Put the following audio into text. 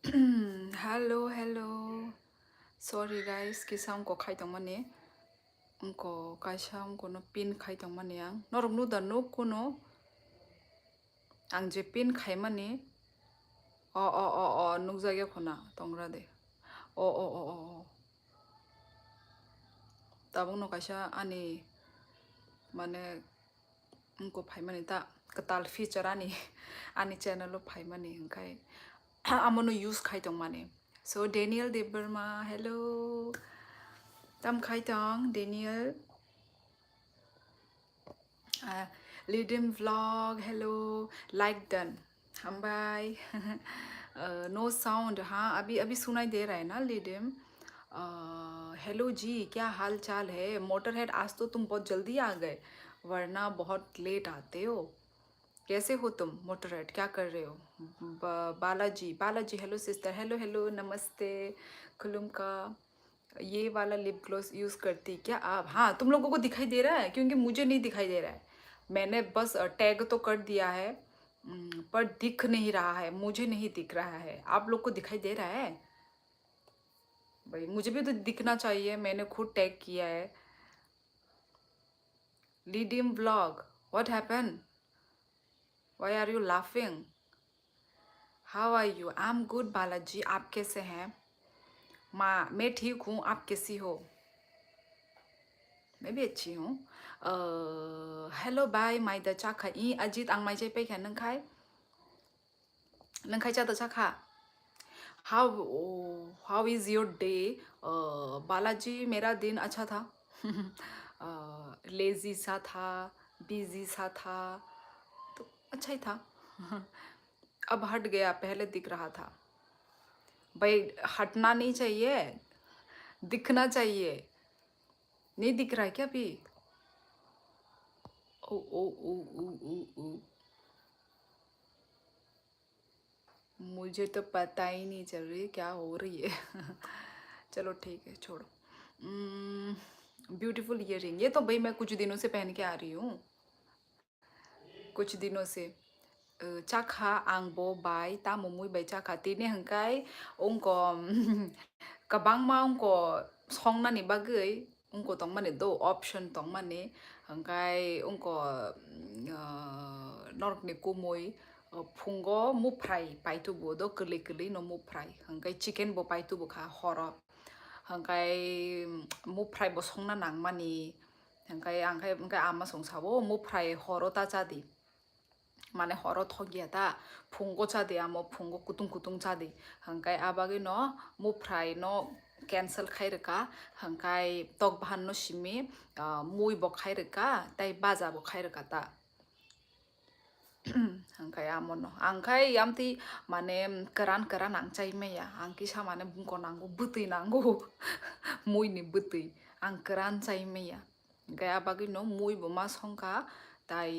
Hello, hello. Sorry guys, kisah ko khai tong mani. Ko kaisa ko no pin khai tong mani ang. Norok nu da no kuno. Ang je pin khai mani. Nuk jagya khona tongra de. O. Tabung no kaisa ani mane ko phai mani ta katal feature ani channel lo phai mani kai. Amono use khai tong mani. So Daniel Debarma, hello. Tam khai tong Daniel. Lidim vlog, hello, like done. हम bye no sound हाँ अभी सुनाई दे रहा है ना लिडिम hello जी क्या हाल चाल है मोटर हेड आज तो तुम बहुत जल्दी आ गए वरना बहुत लेट आते हो कैसे हो तुम मोटर हेड क्या कर रहे हो Balaji hello sister hello hello नमस्ते खुलुम का ये वाला लिप ग्लॉस यूज़ करती क्या आप हाँ तुम लोगों को दिखाई दे रहा है क्योंकि मुझे नहीं दिखाई दे रहा है मैंने बस टैग तो कर दिया है पर दिख नहीं रहा है मुझे नहीं दिख रहा है आप लोग को दिखाई दे रहा है भाई मुझे भी तो दिखना चाहिए मैंने खुद टैग किया है लीडियम vlog what happen why are you laughing how are you I am good Balaji आप कैसे हैं माँ मैं ठीक हूँ आप कैसी हो मैं भी अच्छी हूँ हेलो बाय माई द चाखा ई अजीत आंग माई जे पे क्या नंखाई चाहता चाखा how is your day Balaji मेरा दिन अच्छा था लेज़ी सा था बिजी सा था तो अच्छा ही था अब हट गया पहले दिख रहा था भाई हटना नहीं चाहिए दिखना चाहिए नहीं दिख रहा है क्या अभी ओ मुझे तो पता ही नहीं चल रही क्या हो रही है चलो ठीक है छोड़ो ब्यूटीफुल ईयरिंग ये तो भाई मैं कुछ दिनों से पहन के आ रही हूँ कुछ दिनों से चाखा आंगबो बाय तामुमुई बाय चाखा तीने हंकाय उनको kabang ma उनको संगनानि बागै उनको तंग माने दो ऑप्शन तंग माने हंकाय उनको नरकनि कुमुई फुंगो मुफ्राय पाइतुबो दो गोरलै गोरलै न मुफ्राय हंकाय चिकेन बो पाइतुबो खा हर हंकाय मुफ्राय बो संना नांगमानि हंकाय आमा संसाबो मुफ्राय हरो ता जादि माने हरो थगिया ता फुंगो चादे आमो फुंगो कुतुं चादे हंकाय आबागे न मुफ्राय न कैंसल खाइरका हंकाय तक भान न सिमी मुई बो खाइरका ताई बाजा बो खाइरका ता हंकाय आमो न आंखाय यामती माने करान आंचाय मैया आंकी सा माने बुंको नांगो बुतै नांगो मुईनि बुतै आं करान चाय मैया हंकाय आबागे न मुई बो मा संका ताई